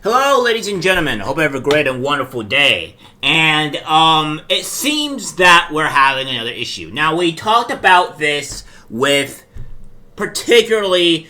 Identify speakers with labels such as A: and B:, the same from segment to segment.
A: Hello, ladies and gentlemen. Hope you have a great and wonderful day. And it seems that we're having another issue. Now, we talked about this particularly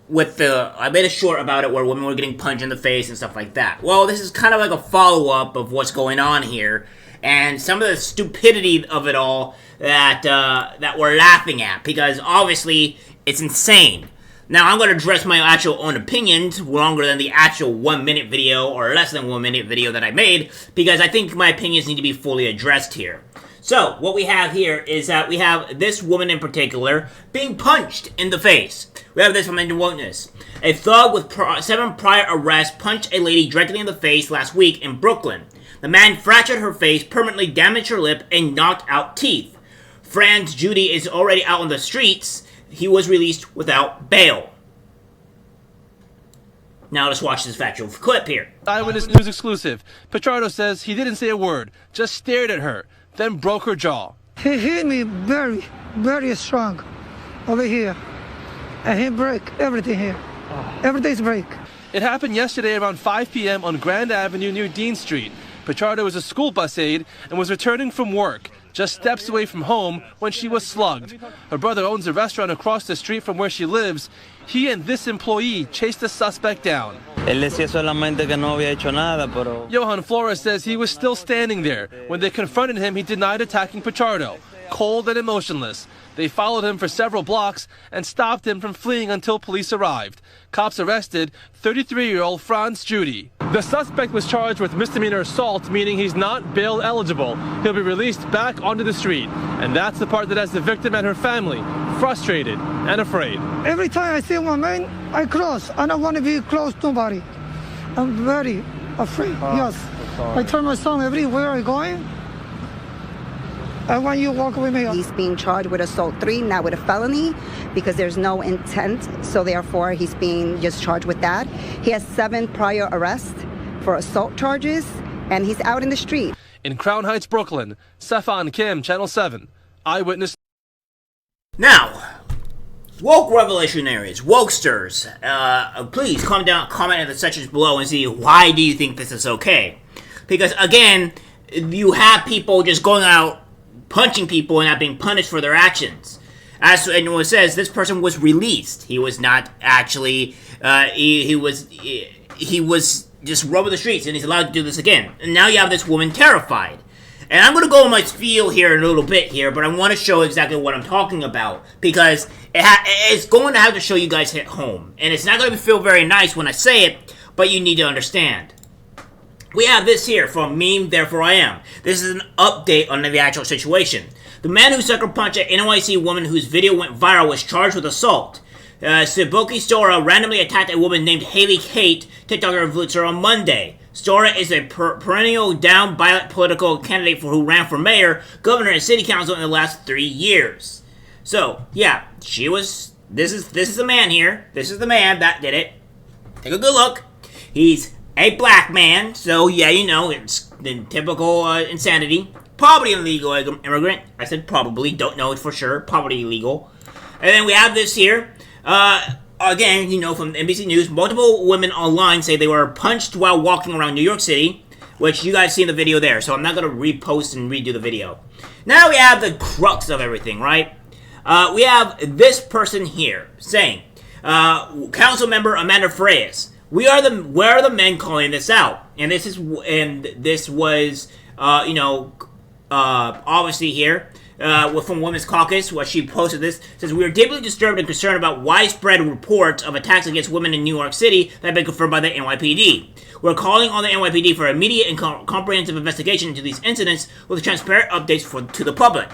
A: with I made a short about it where women were getting punched in the face and stuff like that. Well, this is kind of like a follow-up of what's going on here and some of the stupidity of it all that we're laughing at, because obviously it's insane. Now, I'm going to address my actual own opinions longer than the actual 1 minute video or less than 1 minute video that I made, because I think my opinions need to be fully addressed here. So, what we have here is that we have this woman in particular being punched in the face. We have this from the witness. A thug with 7 prior arrests punched a lady directly in the face last week in Brooklyn. The man fractured her face, permanently damaged her lip, and knocked out teeth. Franz Judy is already out on the streets. He was released without bail. Now let's watch this factual clip here.
B: Eyewitness News exclusive. Pichardo says he didn't say a word, just stared at her, then broke her jaw.
C: He hit me very, very strong over here. And he broke everything here. Everything's break.
B: It happened yesterday around 5 p.m. on Grand Avenue near Dean Street. Pichardo was a school bus aide and was returning from work, just steps away from home, when she was slugged. Her brother owns a restaurant across the street from where she lives. He and this employee chased the suspect down. Johan Flores says he was still standing there. When they confronted him, he denied attacking Pichardo. Cold and emotionless. They followed him for several blocks and stopped him from fleeing until police arrived. Cops arrested 33-year-old Franz Judy. The suspect was charged with misdemeanor assault, meaning he's not bail eligible. He'll be released back onto the street. And that's the part that has the victim and her family frustrated and afraid.
C: Every time I see one man, I cross. I don't want to be close to nobody. I'm very afraid, yes. I turn my son everywhere I going. I want you to walk with me.
D: He's being charged with assault 3, not with a felony, because there's no intent. So therefore, he's being just charged with that. He has 7 prior arrests for assault charges, and he's out in the street.
B: In Crown Heights, Brooklyn, Sefan Kim, Channel 7, Eyewitness.
A: Now, woke revolutionaries, wokesters, please comment in the sections below and see why do you think this is okay. Because again, you have people just going out punching people and not being punished for their actions. As anyone says, this person was released. He was not actually, he was just roaming the streets, and he's allowed to do this again. And now you have this woman terrified. And I'm going to go on my spiel here in a little bit here, but I want to show exactly what I'm talking about, because it's going to have to show you guys at home. And it's not going to feel very nice when I say it, but you need to understand. We have this here from Meme, Therefore I Am. This is an update on the actual situation. The man who sucker punched an NYC woman whose video went viral was charged with assault. Siboki Stora randomly attacked a woman named Haley Kate, TikToker influencer, on Monday. Stora is a perennial down ballot political candidate who ran for mayor, governor, and city council in the last 3 years. So, yeah, she was. This is the man here. This is the man that did it. Take a good look. He's a black man, so yeah, you know, it's the typical insanity. Probably an illegal immigrant. I said probably, don't know it for sure. Probably illegal. And then we have this here. Again, you know, from NBC News, multiple women online say they were punched while walking around New York City, which you guys see in the video there, so I'm not going to repost and redo the video. Now we have the crux of everything, right? We have this person here saying, Council Member Amanda Freyes, where are the men calling this out? And this was, obviously here, from Women's Caucus, what she posted this, says, we are deeply disturbed and concerned about widespread reports of attacks against women in New York City that have been confirmed by the NYPD. We're calling on the NYPD for immediate and comprehensive investigation into these incidents with transparent updates to the public.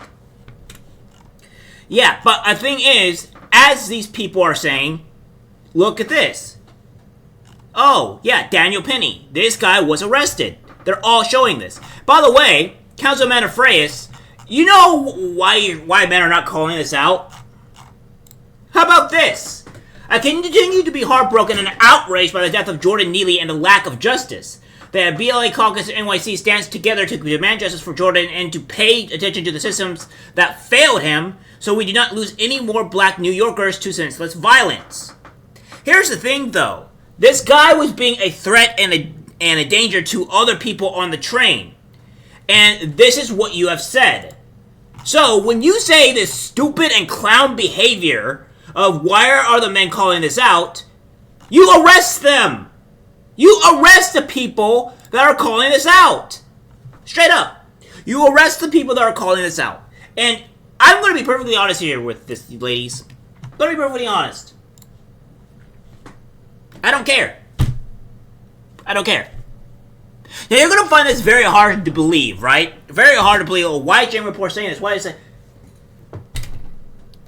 A: Yeah, but the thing is, as these people are saying, look at this. Oh, yeah, Daniel Penny. This guy was arrested. They're all showing this. By the way, Councilman Freyes, you know why men are not calling this out? How about this? I continue to be heartbroken and outraged by the death of Jordan Neely and the lack of justice. The BLA caucus at NYC stands together to demand justice for Jordan and to pay attention to the systems that failed him so we do not lose any more black New Yorkers to senseless violence. Here's the thing, though. This guy was being a threat and a danger to other people on the train. And this is what you have said. So, when you say this stupid and clown behavior of why are the men calling this out, you arrest them. You arrest the people that are calling this out. Straight up. You arrest the people that are calling this out. And I'm going to be perfectly honest here with this, ladies. I'm going to be perfectly honest. I don't care. I don't care. Now, you're going to find this very hard to believe, right? Very hard to believe. Oh, why is Jamie Report saying this? Why is it?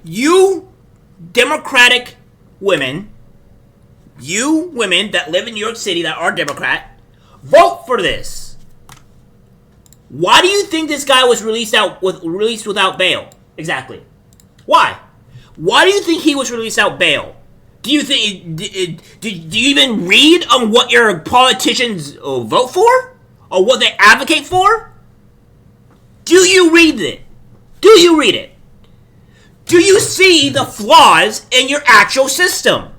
A: You Democratic women, you women that live in New York City that are Democrat, vote for this. Why do you think this guy was released without bail? Exactly. Why? Why do you think he was released without bail? Do you think? Do you even read on what your politicians vote for, or what they advocate for? Do you read it? Do you read it? Do you see the flaws in your actual system?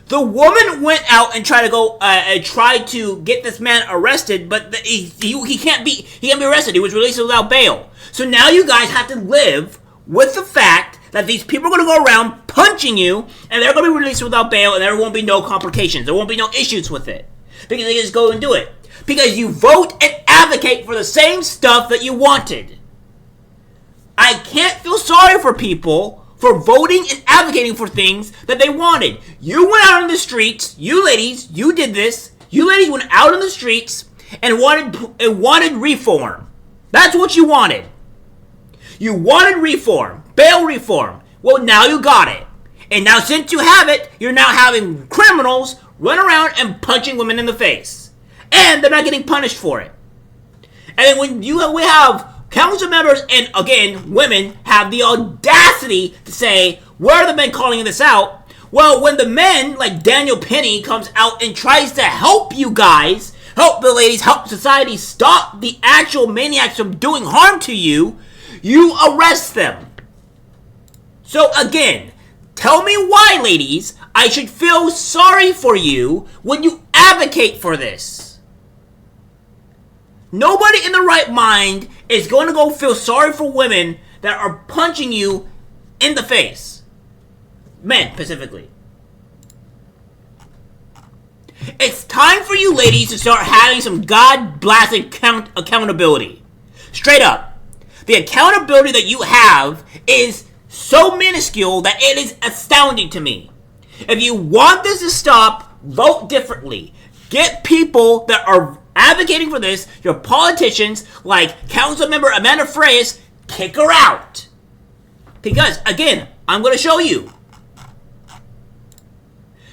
A: The woman went out and tried to get this man arrested, but he can't be arrested. He was released without bail. So now you guys have to live with the fact that these people are going to go around punching you, and they're going to be released without bail, and there won't be no complications. There won't be no issues with it. Because they just go and do it. Because you vote and advocate for the same stuff that you wanted. I can't feel sorry for people for voting and advocating for things that they wanted. You went out in the streets, you ladies, you did this. You ladies went out in the streets and wanted reform. That's what you wanted. You wanted reform. Bail reform. Well, now you got it. And now since you have it, you're now having criminals run around and punching women in the face. And they're not getting punished for it. And then when we have council members and, again, women have the audacity to say, where are the men calling this out? Well, when the men, like Daniel Penny, comes out and tries to help you guys, help the ladies, help society stop the actual maniacs from doing harm to you, you arrest them. So again, tell me why, ladies, I should feel sorry for you when you advocate for this. Nobody in the right mind is going to go feel sorry for women that are punching you in the face. Men, specifically. It's time for you ladies to start having some God-blasted accountability. Straight up. The accountability that you have is so minuscule that it is astounding to me. If you want this to stop, vote differently. Get people that are advocating for this, your politicians like Councilmember Amanda Freyes, kick her out. Because, again, I'm going to show you.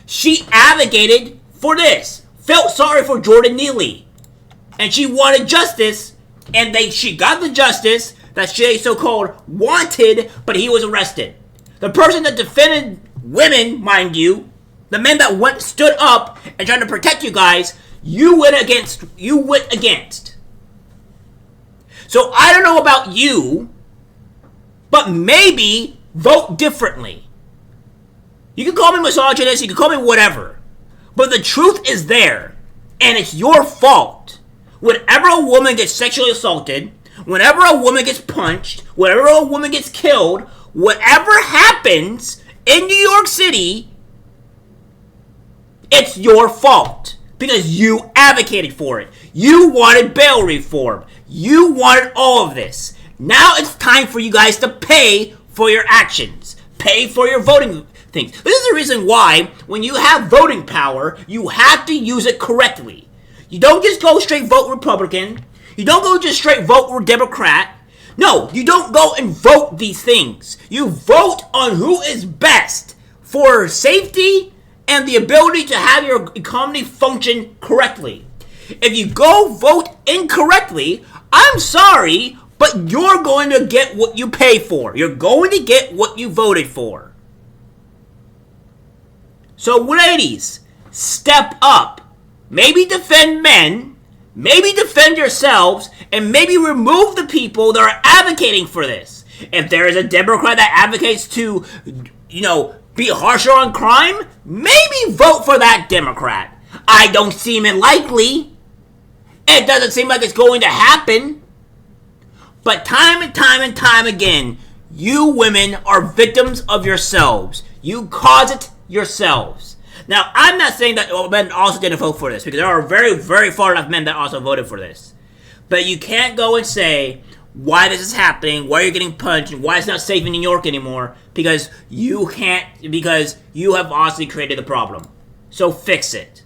A: She advocated for this. Felt sorry for Jordan Neely. And she wanted justice, and she got the justice that she so-called wanted, but he was arrested. The person that defended women, mind you, the men that stood up and tried to protect you guys, you went against. So I don't know about you, but maybe vote differently. You can call me misogynist, you can call me whatever, but the truth is there, and it's your fault. Whenever a woman gets sexually assaulted, whenever a woman gets punched, whenever a woman gets killed, whatever happens in New York City, it's your fault. Because you advocated for it. You wanted bail reform. You wanted all of this. Now it's time for you guys to pay for your actions. Pay for your voting things. This is the reason why, when you have voting power, you have to use it correctly. You don't just go straight vote Republican. You don't go just straight vote Democrat. No, you don't go and vote these things. You vote on who is best for safety and the ability to have your economy function correctly. If you go vote incorrectly, I'm sorry, but you're going to get what you pay for. You're going to get what you voted for. So ladies, step up. Maybe defend men, maybe defend yourselves, and maybe remove the people that are advocating for this. If there is a Democrat that advocates to, be harsher on crime, maybe vote for that Democrat. I don't seem it likely. It doesn't seem like it's going to happen. But time and time and time again, you women are victims of yourselves. You cause it yourselves. Now, I'm not saying that men also didn't vote for this, because there are very, very far enough men that also voted for this. But you can't go and say why this is happening, why you're getting punched, and why it's not safe in New York anymore, because you have obviously created the problem. So fix it.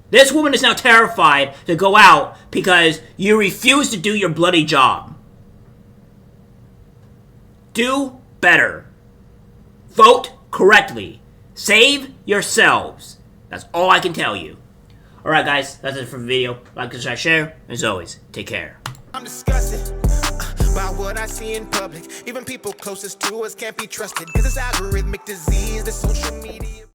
A: This woman is now terrified to go out because you refuse to do your bloody job. Do better. Vote correctly. Save yourselves. That's all I can tell you. Alright guys, that's it for the video. Like, subscribe, share. As always, take care.
E: I'm disgusted by what I see in public. Even people closest to us can't be trusted, because it's algorithmic disease, the social media.